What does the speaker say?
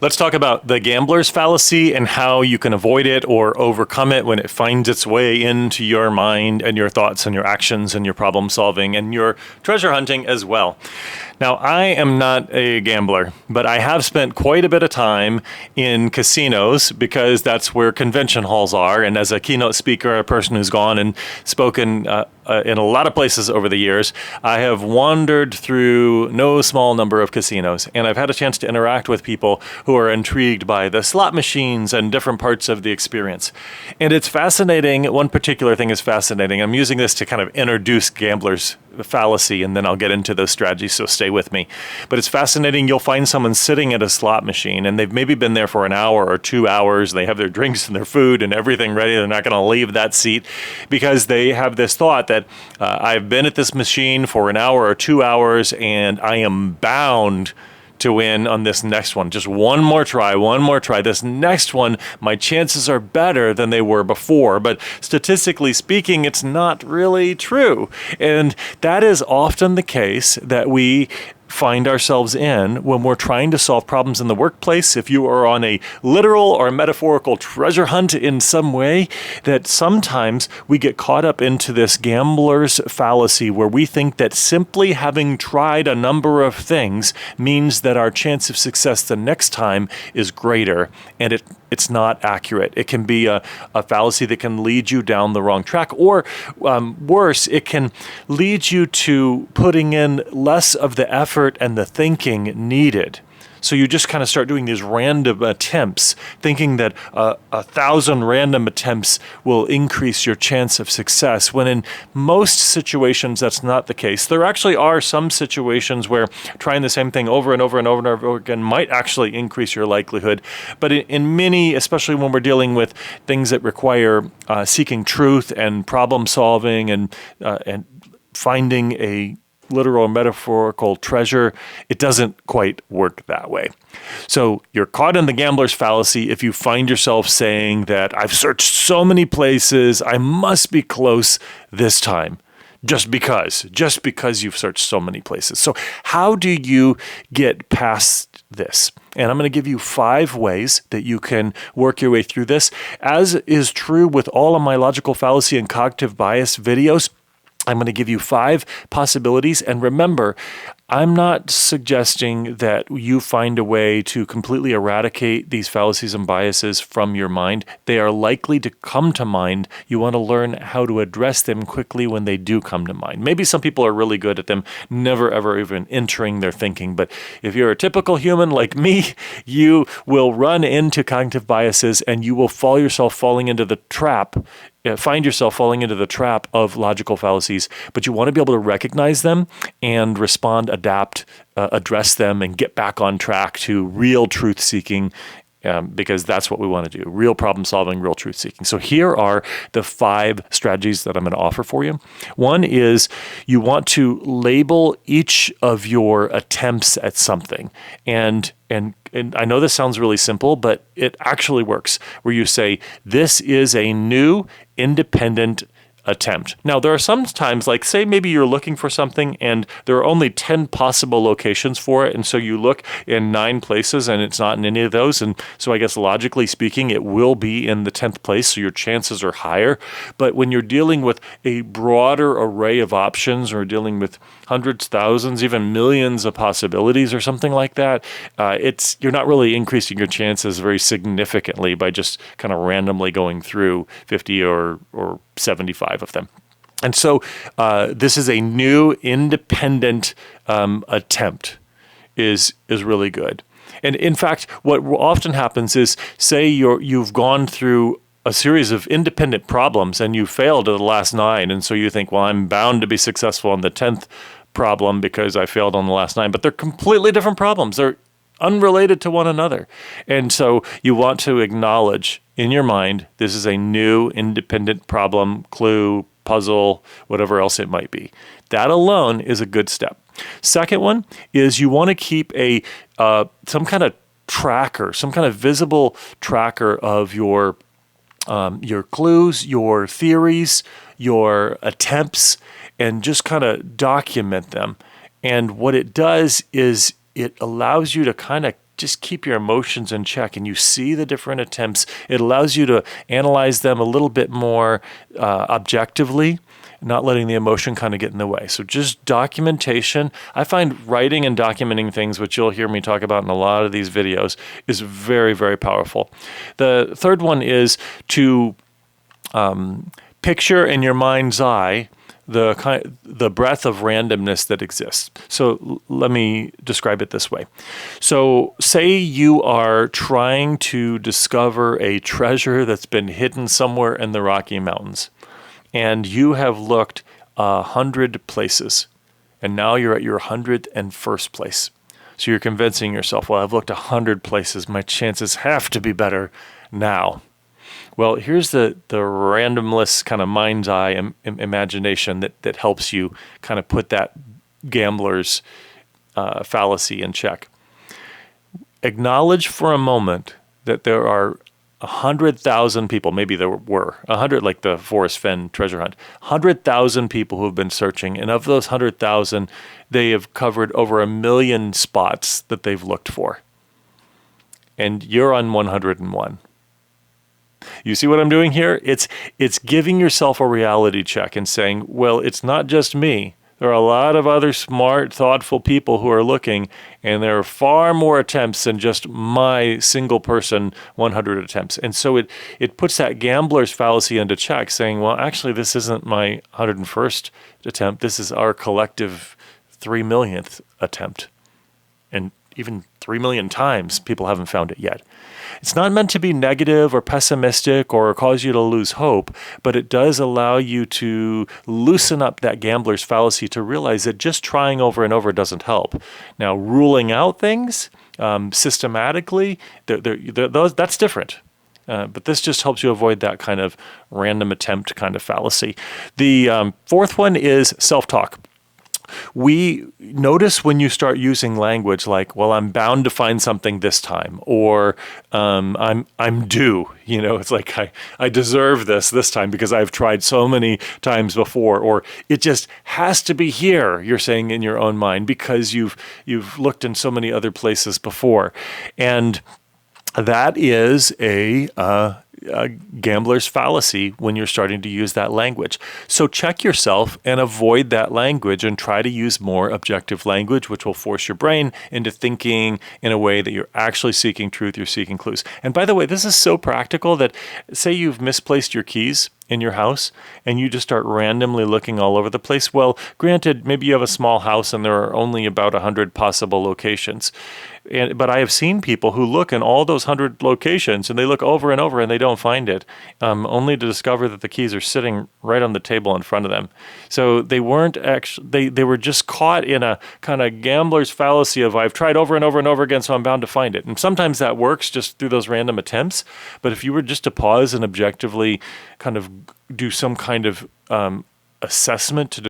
Let's talk about the Gamblers Fallacy and how you can avoid it or overcome it when it finds its way into your mind and your thoughts and your actions and your problem solving and your treasure hunting as well. Now, I am not a gambler, but I have spent quite a bit of time in casinos because that's where convention halls are. And as a keynote speaker, a person who's gone and spoken in a lot of places over the years, I have wandered through no small number of casinos, and I've had a chance to interact with people who are intrigued by the slot machines and different parts of the experience. And it's fascinating. One particular thing is fascinating. I'm using this to kind of introduce Gamblers Fallacy, and then I'll get into those strategies, so stay with me. But it's fascinating. You'll find someone sitting at a slot machine, and they've maybe been there for an hour or 2 hours. They have their drinks and their food and everything ready. They're not going to leave that seat because they have this thought that I've been at this machine for an hour or 2 hours, and I am bound to win on this next one. Just one more try. This next one, my chances are better than they were before. But statistically speaking, it's not really true. And that is often the case that we find ourselves in when we're trying to solve problems in the workplace. If you are on a literal or metaphorical treasure hunt in some way, that sometimes we get caught up into this gambler's fallacy where we think that simply having tried a number of things means that our chance of success the next time is greater, and it's not accurate. It can be a fallacy that can lead you down the wrong track, or worse, it can lead you to putting in less of the effort and the thinking needed. So you just kind of start doing these random attempts, thinking that 1,000 random attempts will increase your chance of success, when in most situations that's not the case. There actually are some situations where trying the same thing over and over and over and over again might actually increase your likelihood. But in many, especially when we're dealing with things that require seeking truth and problem solving and finding a literal or metaphorical treasure, it doesn't quite work that way. So you're caught in the gambler's fallacy if you find yourself saying that I've searched so many places, I must be close this time. Just because you've searched so many places. So how do you get past this? And I'm going to give you 5 ways that you can work your way through this. As is true with all of my logical fallacy and cognitive bias videos, I'm going to give you 5 possibilities. And remember, I'm not suggesting that you find a way to completely eradicate these fallacies and biases from your mind. They are likely to come to mind. You want to learn how to address them quickly when they do come to mind. Maybe some people are really good at them, never ever even entering their thinking. But if you're a typical human like me, you will run into cognitive biases and you will find yourself falling into the trap of logical fallacies. But you want to be able to recognize them and respond, adapt, address them, and get back on track to real truth seeking, because that's what we want to do. Real problem solving, real truth seeking. So here are the 5 strategies that I'm going to offer for you. One is you want to label each of your attempts at something. And I know this sounds really simple, but it actually works, where you say, this is a new independent attempt. Now, there are some times, like say maybe you're looking for something and there are only 10 possible locations for it, and so you look in 9 places and it's not in any of those, and so I guess logically speaking, it will be in the 10th place, so your chances are higher. But when you're dealing with a broader array of options, or dealing with hundreds, thousands, even millions of possibilities or something like that, you're not really increasing your chances very significantly by just kind of randomly going through 50 or 75 of them. And so this is a new independent attempt is really good. And in fact, what often happens is, say you've gone through a series of independent problems and you failed at the last 9, and so you think, well, I'm bound to be successful on the 10th problem because I failed on the last 9, but they're completely different problems. They're unrelated to one another. And so you want to acknowledge in your mind, this is a new independent problem, clue, puzzle, whatever else it might be. That alone is a good step. Second one is you want to keep some kind of tracker, some kind of visible tracker of your clues, your theories, your attempts, and just kind of document them. And what it does is it allows you to kind of just keep your emotions in check and you see the different attempts, it allows you to analyze them a little bit more objectively, not letting the emotion kind of get in the way. So just documentation. I find writing and documenting things, which you'll hear me talk about in a lot of these videos, is very, very powerful. The third one is to picture in your mind's eye the breadth of randomness that exists. So let me describe it this way. So say you are trying to discover a treasure that's been hidden somewhere in the Rocky Mountains, and you have looked 100 places, and now you're at your 101st place. So you're convincing yourself, well, I've looked 100 places. My chances have to be better now. Well, here's the randomless kind of mind's eye imagination that helps you kind of put that gambler's fallacy in check. Acknowledge for a moment that there are 100,000 people, maybe there were 100, like the Forrest Fenn treasure hunt, 100,000 people who have been searching. And of those 100,000, they have covered over 1 million spots that they've looked for. And you're on 101. You see what I'm doing here? It's giving yourself a reality check and saying, well, it's not just me. There are a lot of other smart, thoughtful people who are looking, and there are far more attempts than just my single person 100 attempts. And so it puts that gambler's fallacy into check, saying, well, actually, this isn't my 101st attempt. This is our collective 3 millionth attempt. And even 3 million times, people haven't found it yet. It's not meant to be negative or pessimistic or cause you to lose hope, but it does allow you to loosen up that gambler's fallacy to realize that just trying over and over doesn't help. Now, ruling out things systematically, that's different. But this just helps you avoid that kind of random attempt kind of fallacy. The fourth one is self-talk. We notice when you start using language like, well, I'm bound to find something this time, or I'm due. You know, it's like I deserve this time because I've tried so many times before, or it just has to be here, you're saying in your own mind because you've looked in so many other places before. And that is a gambler's fallacy when you're starting to use that language. So check yourself and avoid that language and try to use more objective language, which will force your brain into thinking in a way that you're actually seeking truth, you're seeking clues. And by the way, this is so practical that say you've misplaced your keys in your house and you just start randomly looking all over the place. Well, granted, maybe you have a small house and there are only about 100 possible locations. But I have seen people who look in all those 100 locations and they look over and over and they don't find it, only to discover that the keys are sitting right on the table in front of them. So they weren't actually, they were just caught in a kind of gambler's fallacy of I've tried over and over and over again, so I'm bound to find it. And sometimes that works just through those random attempts. But if you were just to pause and objectively kind of do some kind of assessment to